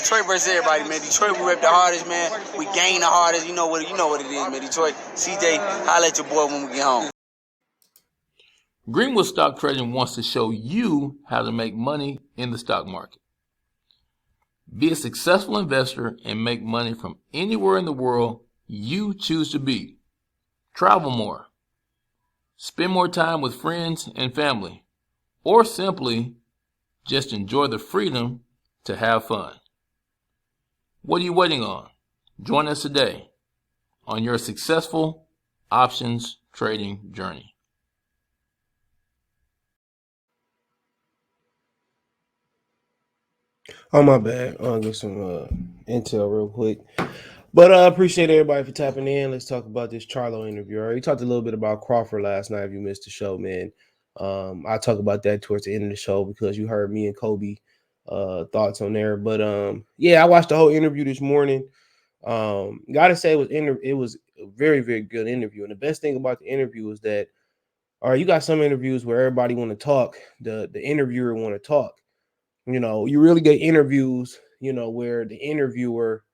Detroit versus everybody, man. Detroit, we rep the hardest, man. We gain the hardest. You know what it is, man. Detroit, CJ, holla at your boy when we get home. Greenwood Stock Trading wants to show you how to make money in the stock market. Be a successful investor and make money from anywhere in the world you choose to be. Travel more. Spend more time with friends and family. Or simply just enjoy the freedom to have fun. What are you waiting on? Join us today on your successful options trading journey. Oh, my bad. I'll get some intel real quick. But I appreciate everybody for tapping in. Let's talk about this Charlo interview. I already talked a little bit about Crawford last night if you missed the show, man. I'll talk about that towards the end of the show because you heard me and Kobe thoughts on there. But yeah, I watched the whole interview this morning. Gotta say it was a very, very good interview. And the best thing about the interview is that, all right, you got some interviews where everybody want to talk, the interviewer want to talk. You know, you really get interviews, you know, where the interviewer,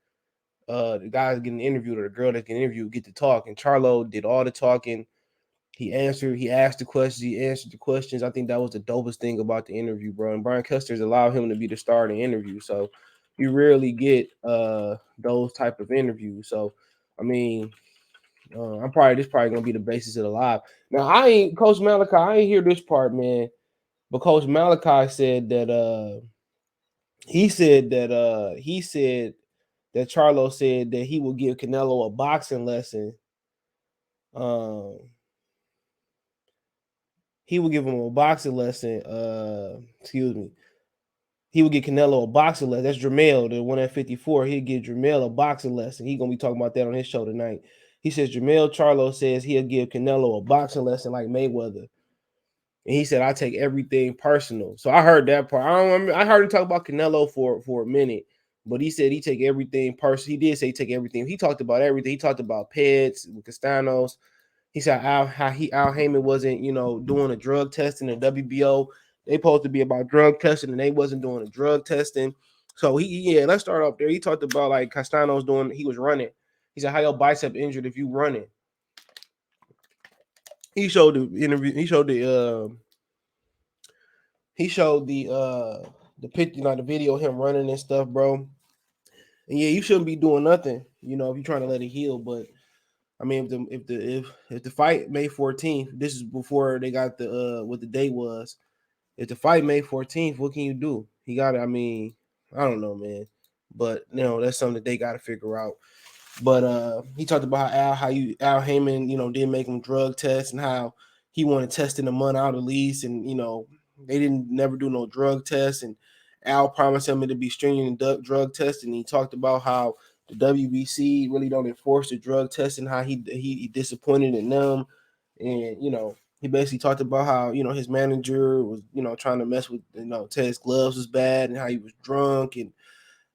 the guys getting interviewed or the girl that can interview get to talk. And Charlo did all the talking. He asked the questions, he answered the questions. I think that was the dopest thing about the interview, bro. And Brian Castano's allowed him to be the star of the interview. So you rarely get those type of interviews. So I mean, this probably gonna be the basis of the live. Now Coach Malachi, I ain't hear this part, man. But Coach Malachi said that he said that Charlo said that he will give Canelo a boxing lesson. He will give him a boxing lesson. Excuse me. He will give Canelo a boxing lesson. That's Jermell, the one at 54. He'll give Jermell a boxing lesson. He's gonna be talking about that on his show tonight. He says Jermell Charlo says he'll give Canelo a boxing lesson like Mayweather. And he said, I take everything personal. So I heard that part. I heard him talk about Canelo for a minute, but he said he take everything personal. He did say he take everything. He talked about everything. He talked about pets with Castanos. He said Al Heyman wasn't, you know, doing a drug testing in WBO. They supposed to be about drug testing, and they wasn't doing a drug testing. So let's start up there. He talked about like Castanos he was running. He said, how your bicep injured if you running? He showed the interview. He showed the picture, you know, the video of him running and stuff, bro. And yeah, you shouldn't be doing nothing, you know, if you're trying to let it heal. But I mean, if the fight May 14th, this is before they got the what the date was. If the fight May 14th, what can you do? He got it. I mean, I don't know, man. But you know, that's something that they got to figure out. But he talked about Al Heyman, you know, didn't make him drug tests and how he wanted testing the month out at least, and you know, they didn't never do no drug tests, and Al promised him to be stringent in drug testing. He talked about how the WBC really don't enforce the drug testing, how he disappointed in them, and you know, he basically talked about how, you know, his manager was, you know, trying to mess with, you know, Ted's gloves was bad and how he was drunk and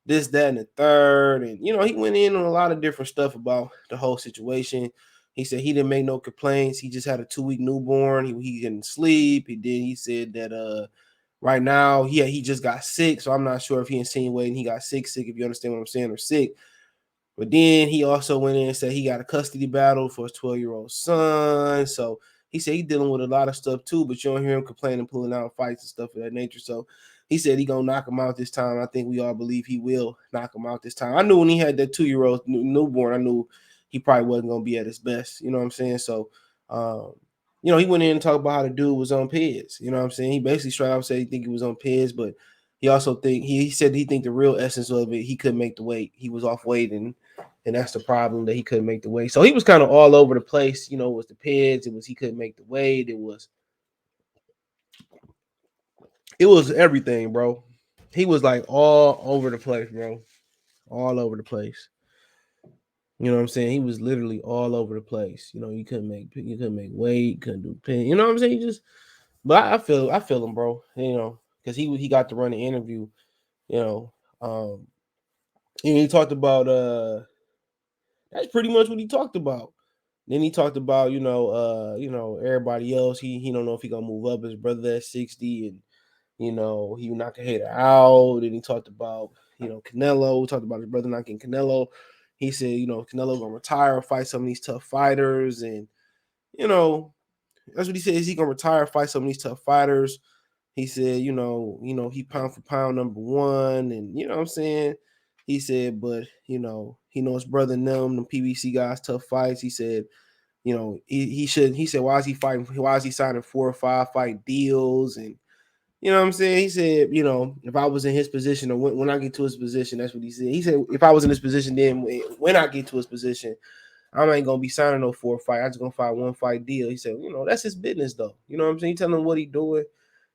this, that, and the third. And, you know, he went in on a lot of different stuff about the whole situation. He said he didn't make no complaints. He just had a 2-week newborn. He didn't sleep. He said that right now he just got sick. So I'm not sure if he insinuating he got sick, if you understand what I'm saying, or sick. But then he also went in and said he got a custody battle for his 12-year-old son. So he said he's dealing with a lot of stuff too, but you don't hear him complaining, pulling out fights and stuff of that nature. So he said he's going to knock him out this time. I think we all believe he will knock him out this time. I knew when he had that 2-year-old newborn, I knew he probably wasn't going to be at his best. You know what I'm saying? So, you know, he went in and talked about how the dude was on PEDs. You know what I'm saying? He basically straight out said he think he was on PEDs, but he also he said he think the real essence of it, he couldn't make the weight. He was off weight, and that's the problem, that he couldn't make the weight. So he was kind of all over the place. You know, it was the PEDs, it was he couldn't make the weight, it was everything, bro. He was like all over the place, bro. All over the place. You know what I'm saying? He was literally all over the place. You know, you couldn't make weight, couldn't do pin. You know what I'm saying? But I feel him, bro. You know, because he got to run the interview. You know, he talked about that's pretty much what he talked about. Then he talked about, you know, everybody else. He don't know if he gonna move up. His brother at 60, and you know, he knocked a hater out. And he talked about, Canelo. We talked about his brother not getting Canelo. He said, Canelo gonna retire, fight some of these tough fighters, and that's what he said. Is he gonna retire, fight some of these tough fighters? He said, he pound for pound #1, and you know what I'm saying. He said, but he knows brother them PBC guys tough fights. He said, he should. He said, why is he fighting? Why is he signing 4 or 5 fight deals? And you know what I'm saying? He said, if I was in his position, or when I get to his position, that's what he said. He said, if I was in his position, then when I get to his position, I ain't gonna be signing no 4 fight. I'm just gonna fight 1 fight deal. He said, that's his business though. You know what I'm saying? He telling him what he doing.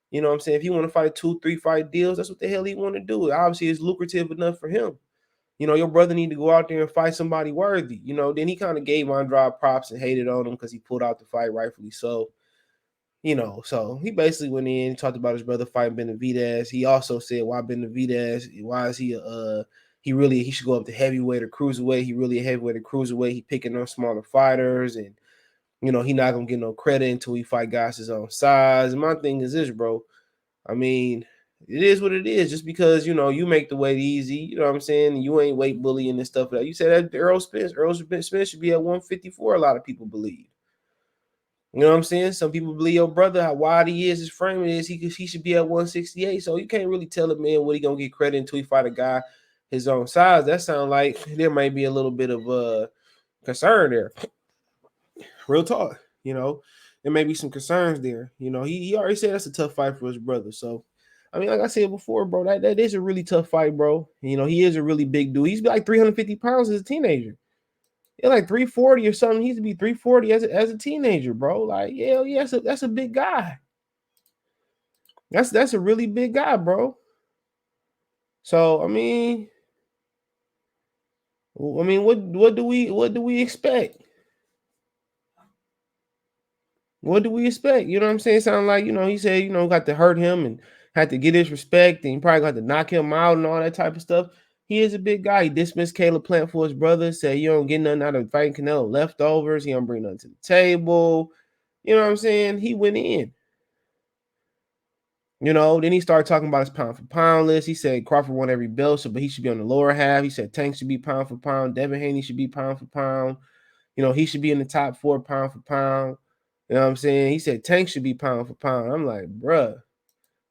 You know what I'm saying? If he want to fight 2, 3 fight deals, that's what the hell he want to do. Obviously, it's lucrative enough for him. Your brother need to go out there and fight somebody worthy. Then he kind of gave Andrade props and hated on him because he pulled out the fight, rightfully so. So he basically went in, talked about his brother fighting Benavidez. He also said, why Benavidez? Why is he he should go up to heavyweight or cruiserweight. He really a heavyweight or cruiserweight. He picking on smaller fighters, and he not gonna get no credit until he fight guys his own size. And my thing is this, bro. I mean, it is what it is. Just because you make the weight easy, you know what I'm saying. You ain't weight bullying and stuff like that. You said that Errol Spence should be at 154. A lot of people believe. You know what I'm saying? Some people believe your brother, how wide he is, his frame is, he should be at 168. So you can't really tell a man what he gonna get credit until he fight a guy his own size. That sounds like there might be a little bit of concern there. Real talk, there may be some concerns there. He already said that's a tough fight for his brother. So, I mean, like I said before, bro, that is a really tough fight, bro. He is a really big dude. He's like 350 pounds as a teenager. Yeah, like 340 or something. He used to be 340 as a teenager, bro. Like, yeah, that's a big guy. That's a really big guy, bro. So, I mean, what do we expect? What do we expect? You know what I'm saying? Sound like, he said, got to hurt him and had to get his respect, and he probably got to knock him out and all that type of stuff. He is a big guy. He dismissed Caleb Plant for his brother, said you don't get nothing out of fighting Canelo leftovers. He don't bring nothing to the table. You know what I'm saying? He went in. Then he started talking about his pound for pound list. He said Crawford won every belt, but he should be on the lower half. He said Tank should be pound for pound. Devin Haney should be pound for pound. He should be in the top 4 pound for pound. You know what I'm saying? He said Tank should be pound for pound. I'm like, bruh,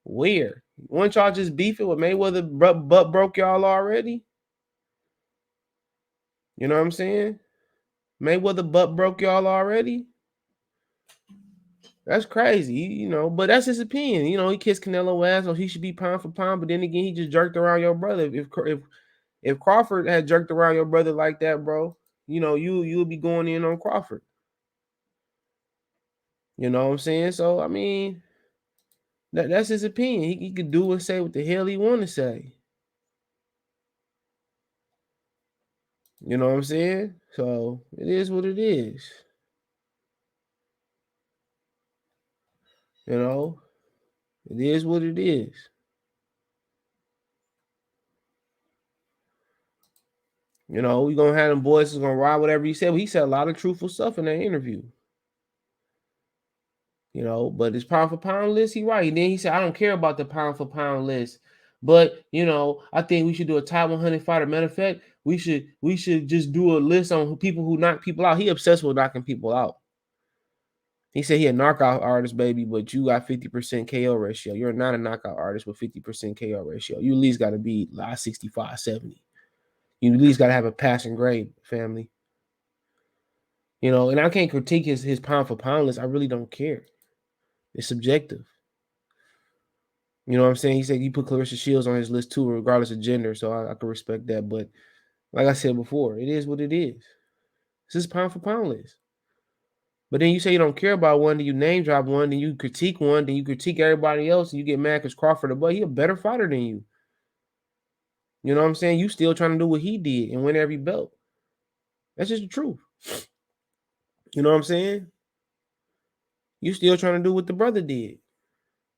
where? Weren't y'all just beefing with Mayweather butt broke y'all already? You know what I'm saying? Mayweather butt broke y'all already? That's crazy, but that's his opinion. He kissed Canelo ass, so he should be pound for pound. But then again, he just jerked around your brother. If Crawford had jerked around your brother like that, bro, you'll be going in on Crawford. You know what I'm saying? So I mean, that's his opinion. He could do and say what the hell he want to say. You know what I'm saying? So it is what it is. It is what it is. We gonna have them boys who's gonna ride whatever he said. But he said a lot of truthful stuff in that interview. But his pound for pound list, he right. And then he said, I don't care about the pound for pound list. But I think we should do a top 100 fighter. Matter of fact, we should just do a list on people who knock people out. He obsessed with knocking people out. He said he a knockout artist, baby, but you got 50% KO ratio. You're not a knockout artist with 50% KO ratio. You at least got to be like 65, 70. You at least got to have a passing grade, family. And I can't critique his pound for pound list. I really don't care. It's subjective. You know what I'm saying? He said he put Clarissa Shields on his list too, regardless of gender. So I can respect that. But like I said before, it is what it is. It's his pound for pound list. But then you say you don't care about one, then you name drop one, then you critique one, then you critique everybody else, and you get mad because Crawford, but he a better fighter than you. You know what I'm saying? You still trying to do what he did and win every belt. That's just the truth. You know what I'm saying? You still trying to do what the brother did.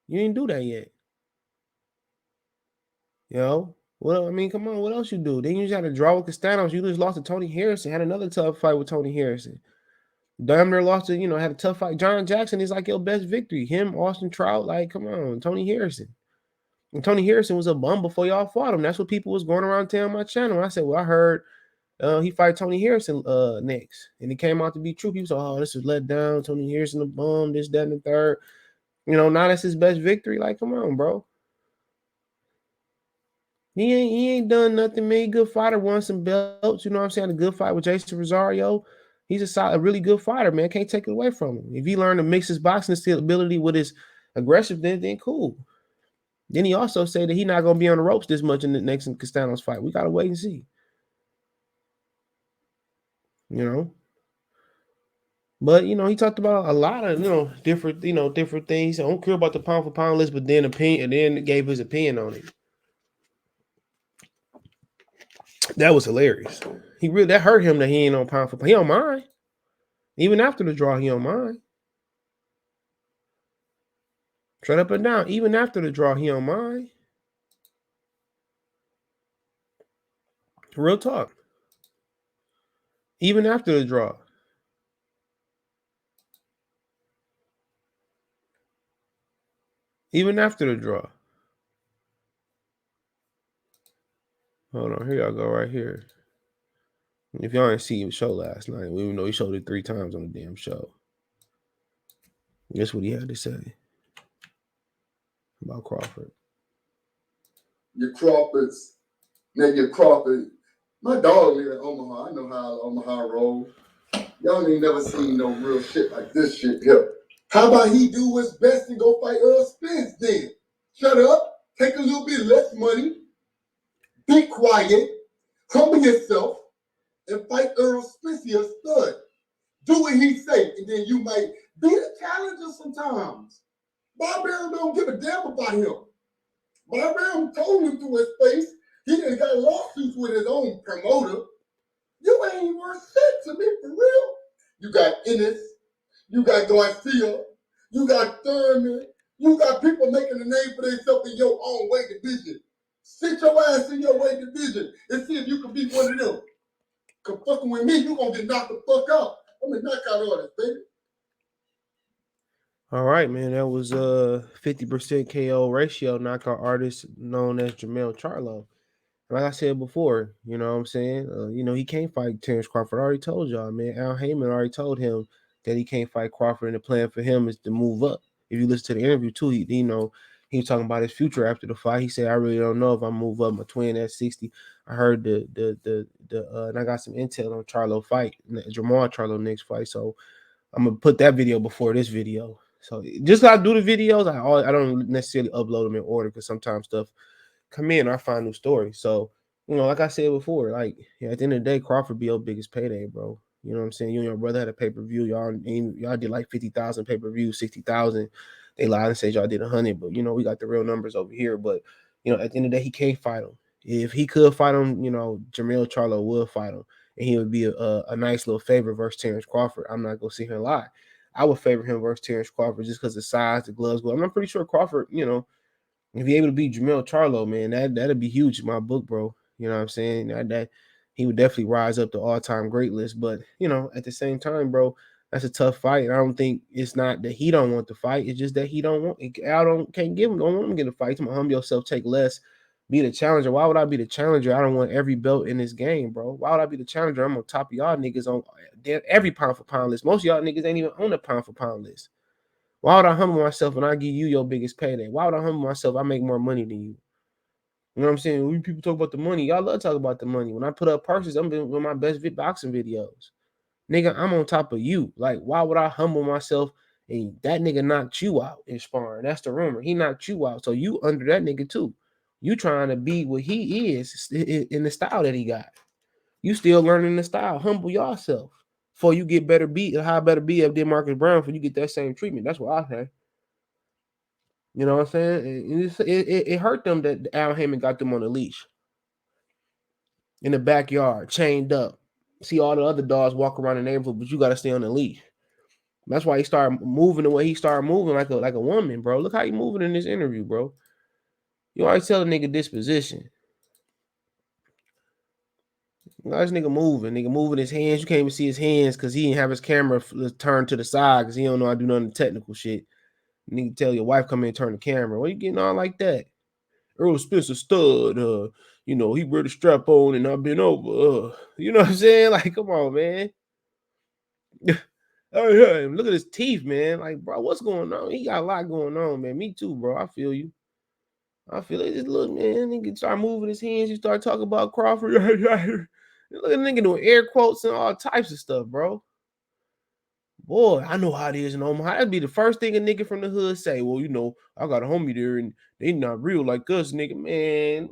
You didn't do that yet. Well, I mean, come on, what else you do? Then you just had to draw with Castano. You just lost to Tony Harrison, had another tough fight with Tony Harrison. Damn near lost to, had a tough fight. John Jackson is like your best victory. Him, Austin Trout, like, come on, Tony Harrison. And Tony Harrison was a bum before y'all fought him. That's what people was going around telling my channel. I said, well, I heard he fight Tony Harrison next. And it came out to be true. People said, oh, this was let down. Tony Harrison a bum, this, that, and the third. You know, now that's his best victory. Like, come on, bro. He ain't done nothing, man. He good fighter, won some belts. You know what I'm saying? A good fight with Jason Rosario. He's a really good fighter, man. Can't take it away from him. If he learned to mix his boxing skill ability with his aggressive, then cool. Then he also said that he's not going to be on the ropes this much in the next Castano's fight. We got to wait and see. You know? But, you know, he talked about a lot of, different things. I don't care about the pound for pound list, but then gave his opinion on it. That was hilarious. That hurt him that he ain't on pound for pound. He don't mind. Even after the draw, he don't mind. Straight up and down. Even after the draw, he don't mind. Real talk. Even after the draw. Even after the draw. Hold on. Here y'all go right here. If y'all didn't see him show last night, even though he showed it 3 times on the damn show. Guess what he had to say about Crawford. Your Crawfords, nigga Crawford. My dog live in Omaha. I know how Omaha rolls. Y'all ain't never seen no real shit like this shit here. How about he do what's best and go fight Earl Spence then? Shut up, take a little bit less money, be quiet, humble yourself, and fight Earl Spence, a stud. Do what he say, and then you might be the challenger sometimes. Barbarian don't give a damn about him. Barbarian told him to his face he done got lawsuits with his own promoter. You ain't worth shit to me, for real. You got Ennis, you got Garcia, you got Thurman, you got people making a name for themselves in your own weight division. Sit your ass in your weight division and see if you can be one of them. Cause fucking with me, you gonna get knocked the fuck out. I'm a knockout artist, baby. All right, man. That was 50% KO ratio knockout artist known as Jermell Charlo. Like I said before, you know what I'm saying? He can't fight Terrence Crawford. I already told y'all, man. Al Heyman already told him that he can't fight Crawford, and the plan for him is to move up. If you listen to the interview too, he was talking about his future after the fight. He said, "I really don't know if I move up my twin at 60." I heard and I got some intel on Charlo fight, Jermell Charlo next fight. So I'm gonna put that video before this video. So just like I do the videos, I don't necessarily upload them in order because sometimes stuff come in, I find new stories. So, like I said before, like at the end of the day, Crawford be your biggest payday, bro. You know what I'm saying? You and your brother had a pay-per-view. Y'all did like 50,000 pay-per-view, 60,000. They lied and said y'all did 100, but we got the real numbers over here. But at the end of the day, he can't fight him. If he could fight him, Jermell Charlo would fight him, and he would be a nice little favorite versus Terrence Crawford. I'm not gonna sit here and lie. I would favor him versus Terrence Crawford just because the size, the gloves. But I'm pretty sure Crawford, if he able to beat Jermell Charlo, man, that'd be huge in my book, bro. You know what I'm saying? That he would definitely rise up the all-time great list. But at the same time, bro, that's a tough fight. And I don't think it's not that he don't want to fight. It's just that he don't want. Can't give him. Don't want him to get a fight. He's gonna humble yourself, take less, be the challenger. Why would I be the challenger? I don't want every belt in this game, bro. Why would I be the challenger? I'm on top of y'all niggas on every pound for pound list. Most of y'all niggas ain't even on the pound for pound list. Why would I humble myself when I give you your biggest payday? Why would I humble myself? I make more money than you. You know what I'm saying? When people talk about the money, y'all love to talk about the money. When I put up purses, I'm doing my best boxing videos. Nigga, I'm on top of you. Like, why would I humble myself and that nigga knocked you out in sparring? That's the rumor. He knocked you out. So you under that nigga too. You trying to be what he is in the style that he got. You still learning the style. Humble yourself. Before you get better beat, how better be up than Marcus Brown for you get that same treatment. That's what I say. You know what I'm saying? It hurt them that Al Heyman got them on a leash in the backyard, chained up. See all the other dogs walk around the neighborhood, but you got to stay on the leash. That's why he started moving the way he started moving like a woman, bro. Look how he moving in this interview, bro. You always tell a nigga disposition. This nigga moving his hands. You can't even see his hands because he didn't have his camera turned to the side because he don't know how to do none of the technical shit. Nigga tell your wife come in and turn the camera. Why you getting all like that? Earl Spence a stud. You know, he wear the strap on and I've been over. You know what I'm saying? Like, come on, man. Oh, yeah. Look at his teeth, man. Like, bro, what's going on? He got a lot going on, man. Me too, bro. I feel you. I feel it. Just look, man. He can start moving his hands. You start talking about Crawford. Look at the nigga doing air quotes and all types of stuff, bro. Boy, I know how it is in Omaha. That'd be the first thing a nigga from the hood say. Well, you know, I got a homie there and they not real like us, nigga. Man,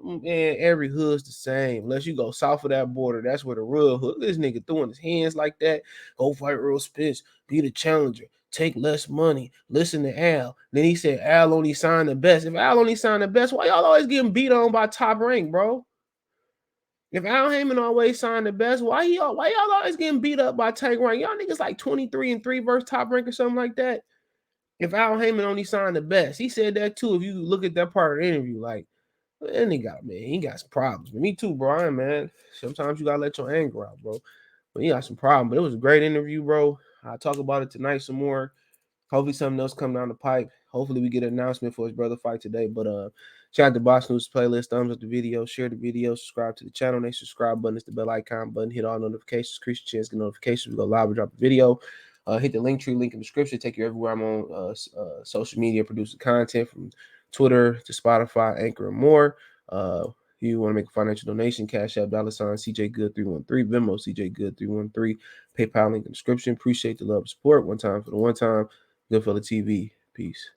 every hood's the same. Unless you go south of that border, that's where the real hood. Look at this nigga throwing his hands like that. Go fight Earl Spence. Be the challenger. Take less money. Listen to Al. Then he said Al only signed the best. If Al only signed the best, why y'all always getting beat on by Top Rank, bro? If Al Heyman always signed the best, why y'all always getting beat up by Tank Rank? Y'all niggas like 23-3 versus Top Rank or something like that. If Al Heyman only signed the best, he said that too. If you look at that part of the interview, like, man, he got some problems. But me too, Brian, man. Sometimes you gotta let your anger out, bro. But he got some problems. But it was a great interview, bro. I'll talk about it tonight some more. Hopefully something else come down the pipe. Hopefully we get an announcement for his brother fight today. But check out the Box News playlist. Thumbs up the video. Share the video. Subscribe to the channel. Next subscribe button is the bell icon button. Hit all notifications. Increase your chance to get notifications. We go live and drop a video. Hit the link tree link in the description. Take you everywhere I'm on social media, producing content from Twitter to Spotify, Anchor, and more. You want to make a financial donation, Cash App, $ CJ Good 313, Venmo CJ Good 313, PayPal link in the description. Appreciate the love and support. One time for the one time. Goodfella TV. Peace.